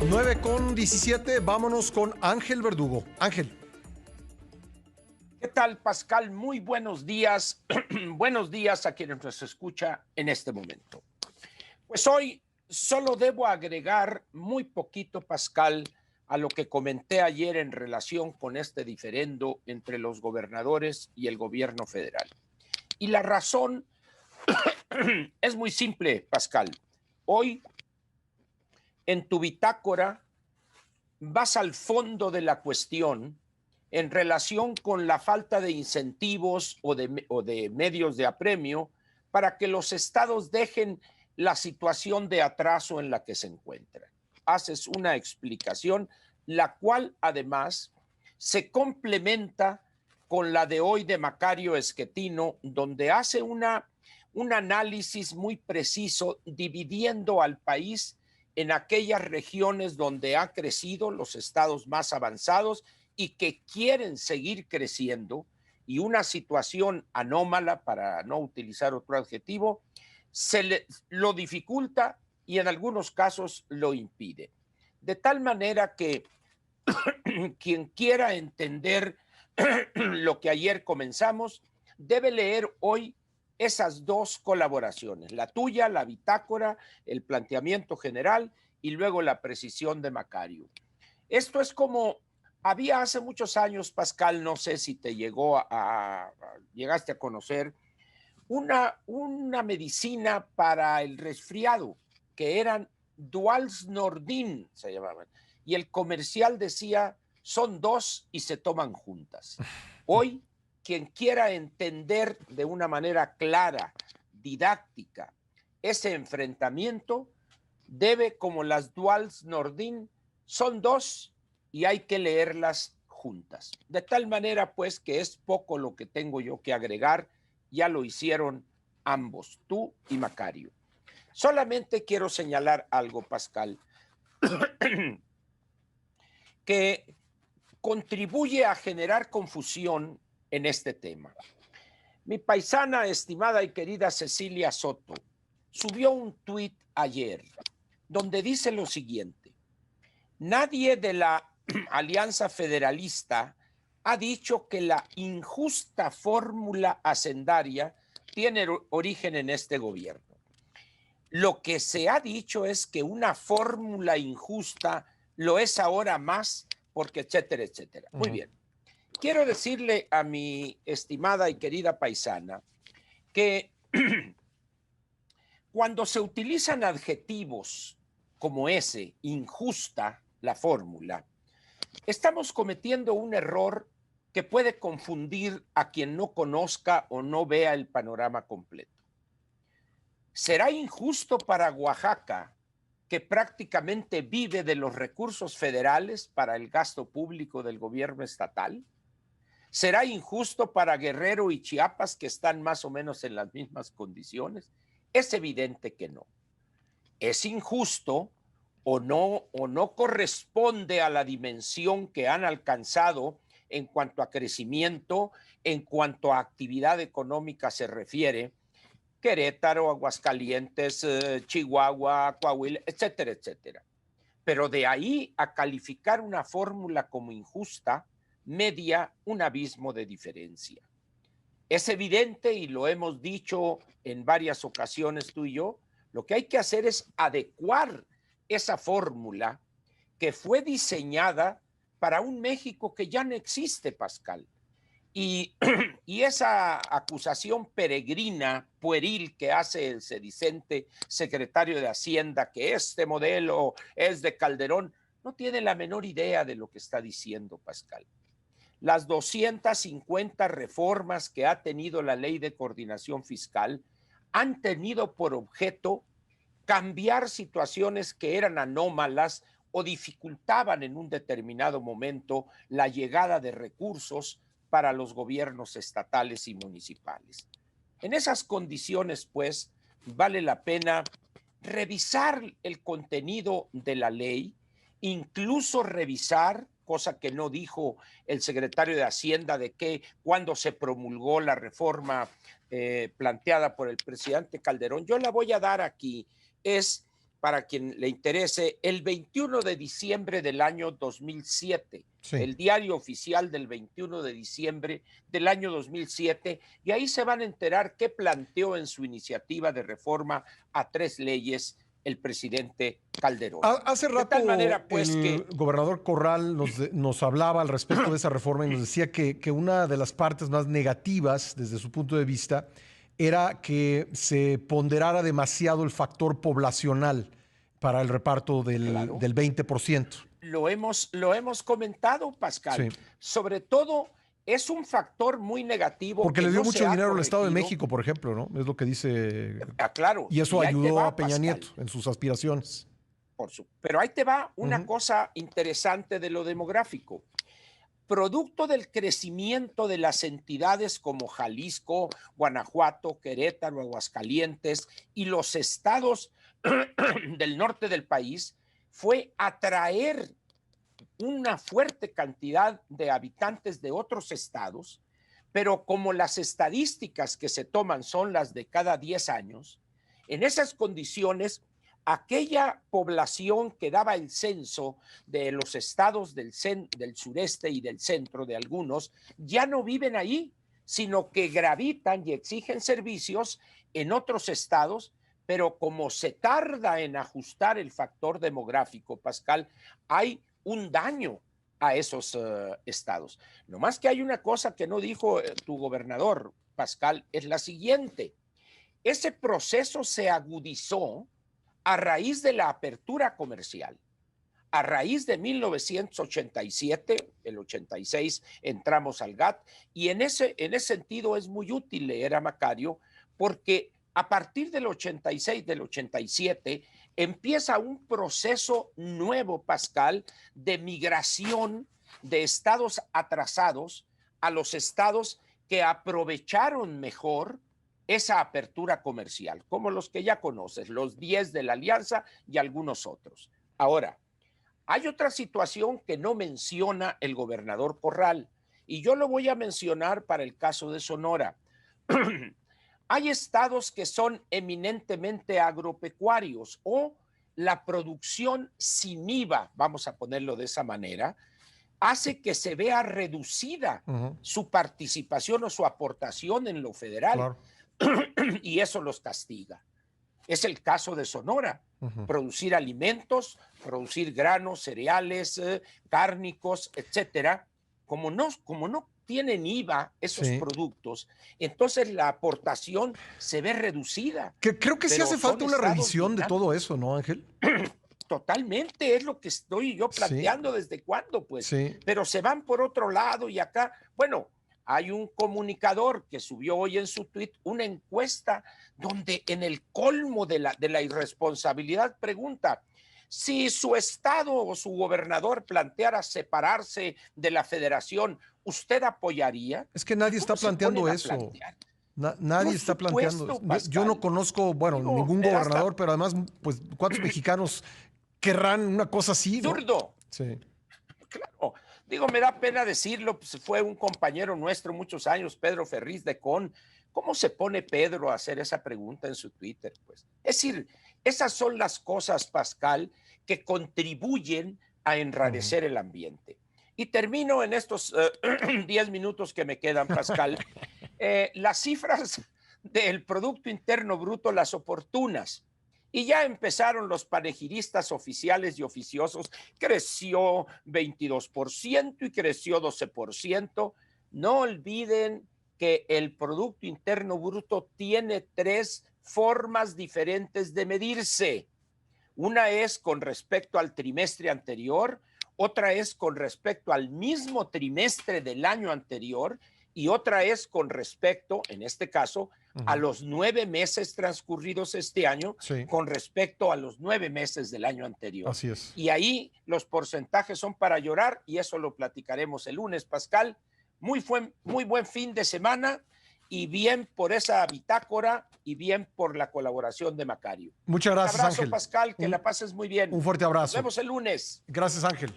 9:17, vámonos con Ángel Verdugo. Ángel. ¿Qué tal, Pascal? Muy buenos días. Buenos días a quienes nos escucha en este momento. Pues hoy solo debo agregar muy poquito, Pascal, a lo que comenté ayer en relación con este diferendo entre los gobernadores y el gobierno federal. Y la razón es muy simple, Pascal. Hoy, en tu bitácora, vas al fondo de la cuestión en relación con la falta de incentivos o de medios de apremio para que los estados dejen la situación de atraso en la que se encuentran. Haces una explicación, la cual además se complementa con la de hoy de Macario Esquetino, donde hace un análisis muy preciso dividiendo al país en aquellas regiones donde ha crecido, los estados más avanzados y que quieren seguir creciendo, y una situación anómala, para no utilizar otro adjetivo, lo dificulta y en algunos casos lo impide. De tal manera que quien quiera entender lo que ayer comenzamos, debe leer hoy esas dos colaboraciones, la tuya, la bitácora, el planteamiento general y luego la precisión de Macario. Esto es como había hace muchos años, Pascal, no sé si te llegaste a conocer, una medicina para el resfriado, que eran Duals Nordin, se llamaban, y el comercial decía, son dos y se toman juntas. Hoy, quien quiera entender de una manera clara, didáctica, ese enfrentamiento, debe, como las Duals Nordin, son dos y hay que leerlas juntas. De tal manera, pues, que es poco lo que tengo yo que agregar, ya lo hicieron ambos, tú y Macario. Solamente quiero señalar algo, Pascal, que contribuye a generar confusión en este tema. Mi paisana, estimada y querida Cecilia Soto, subió un tuit ayer donde dice lo siguiente: nadie de la Alianza Federalista ha dicho que la injusta fórmula hacendaria tiene origen en este gobierno. Lo que se ha dicho es que una fórmula injusta lo es ahora más, porque etcétera, etcétera. Muy bien. Quiero decirle a mi estimada y querida paisana que cuando se utilizan adjetivos como ese, injusta la fórmula, estamos cometiendo un error que puede confundir a quien no conozca o no vea el panorama completo. ¿Será injusto para Oaxaca, que prácticamente vive de los recursos federales para el gasto público del gobierno estatal? ¿Será injusto para Guerrero y Chiapas, que están más o menos en las mismas condiciones? Es evidente que no. Es injusto o no corresponde a la dimensión que han alcanzado en cuanto a crecimiento, en cuanto a actividad económica se refiere, Querétaro, Aguascalientes, Chihuahua, Coahuila, etcétera, etcétera. Pero de ahí a calificar una fórmula como injusta, media un abismo de diferencia. Es evidente, y lo hemos dicho en varias ocasiones tú y yo, lo que hay que hacer es adecuar esa fórmula que fue diseñada para un México que ya no existe, Pascal. Y, y esa acusación peregrina, pueril, que hace el sedicente secretario de Hacienda, que este modelo es de Calderón, no tiene la menor idea de lo que está diciendo, Pascal. Las 250 reformas que ha tenido la Ley de Coordinación Fiscal han tenido por objeto cambiar situaciones que eran anómalas o dificultaban en un determinado momento la llegada de recursos para los gobiernos estatales y municipales. En esas condiciones, pues, vale la pena revisar el contenido de la ley, incluso revisar, cosa que no dijo el secretario de Hacienda, de que cuando se promulgó la reforma planteada por el presidente Calderón, yo la voy a dar aquí, es para quien le interese, el 21 de diciembre del año 2007, Sí. el diario oficial del 21 de diciembre del año 2007, y ahí se van a enterar qué planteó en su iniciativa de reforma a 3 leyes el presidente Calderón. Hace De rato tal manera, pues, el gobernador Corral nos hablaba al respecto de esa reforma y nos decía que una de las partes más negativas desde su punto de vista era que se ponderara demasiado el factor poblacional para el reparto claro, del 20%. lo hemos comentado, Pascal. Sí. Sobre todo, es un factor muy negativo Porque que le dio no se mucho ha dinero al Estado de corregido. México, por ejemplo, ¿no? Es lo que dice. Claro, Y eso y ahí te ayudó va, a Peña Pascal. Nieto en sus aspiraciones. Pero ahí te va una Ujú. cosa interesante de lo demográfico. Producto del crecimiento de las entidades como Jalisco, Guanajuato, Querétaro, Aguascalientes y los estados del norte del país, fue atraer una fuerte cantidad de habitantes de otros estados, pero como las estadísticas que se toman son las de cada 10 años, en esas condiciones, aquella población que daba el censo de los estados del sureste y del centro de algunos, ya no viven ahí, sino que gravitan y exigen servicios en otros estados, pero como se tarda en ajustar el factor demográfico, Pascal, hay un daño a esos estados. No más que hay una cosa que no dijo tu gobernador, Pascal, es la siguiente. Ese proceso se agudizó a raíz de la apertura comercial. A raíz de 1987, el 86, entramos al GATT, y en ese sentido es muy útil leer a Macario, porque a partir del 86, del 87, empieza un proceso nuevo, Pascal, de migración de estados atrasados a los estados que aprovecharon mejor esa apertura comercial, como los que ya conoces, los 10 de la Alianza y algunos otros. Ahora, hay otra situación que no menciona el gobernador Corral, y yo lo voy a mencionar para el caso de Sonora. Hay estados que son eminentemente agropecuarios o la producción sin IVA, vamos a ponerlo de esa manera, hace que se vea reducida su participación o su aportación en lo federal, Claro. y eso los castiga. Es el caso de Sonora. Producir alimentos, producir granos, cereales, cárnicos, etcétera. Como no tienen IVA esos Sí. productos, entonces la aportación se ve reducida. Creo que sí Pero hace son falta una estados revisión de dinámicos. todo eso, ¿no, Ángel? Totalmente, es lo que estoy yo Sí. planteando desde cuándo, pues. Sí. Pero se van por otro lado y acá, bueno, hay un comunicador que subió hoy en su tweet una encuesta donde en el colmo de la irresponsabilidad pregunta: si su estado o su gobernador planteara separarse de la federación, ¿usted apoyaría? Es que nadie está ¿Cómo se planteando ponen a eso. plantear? Nadie Por está planteando. supuesto, Yo no Pascal. conozco, bueno, Digo, ningún me da hasta gobernador, pero además, pues, ¿cuántos mexicanos querrán una cosa así, no? absurdo. Sí. Claro, digo, me da pena decirlo, pues fue un compañero nuestro muchos años, Pedro Ferriz de Con. ¿Cómo se pone Pedro a hacer esa pregunta en su Twitter? Pues, es decir, esas son las cosas, Pascal, que contribuyen a enrarecer el ambiente. Y termino en estos 10 minutos que me quedan, Pascal. Las cifras del Producto Interno Bruto, las oportunas. Y ya empezaron los panegiristas oficiales y oficiosos. Creció 22% y creció 12%. No olviden que el Producto Interno Bruto tiene 3 formas diferentes de medirse. Una es con respecto al trimestre anterior, otra es con respecto al mismo trimestre del año anterior, y otra es con respecto, en este caso, a los 9 meses transcurridos este año, Sí. con respecto a los 9 meses del año anterior. Así es. Y ahí los porcentajes son para llorar, y eso lo platicaremos el lunes, Pascal. Muy buen fin de semana, y bien por esa bitácora y bien por la colaboración de Macario. Muchas gracias, Un abrazo, Ángel. Pascal, que la pases muy bien. Un fuerte abrazo. Nos vemos el lunes. Gracias, Ángel.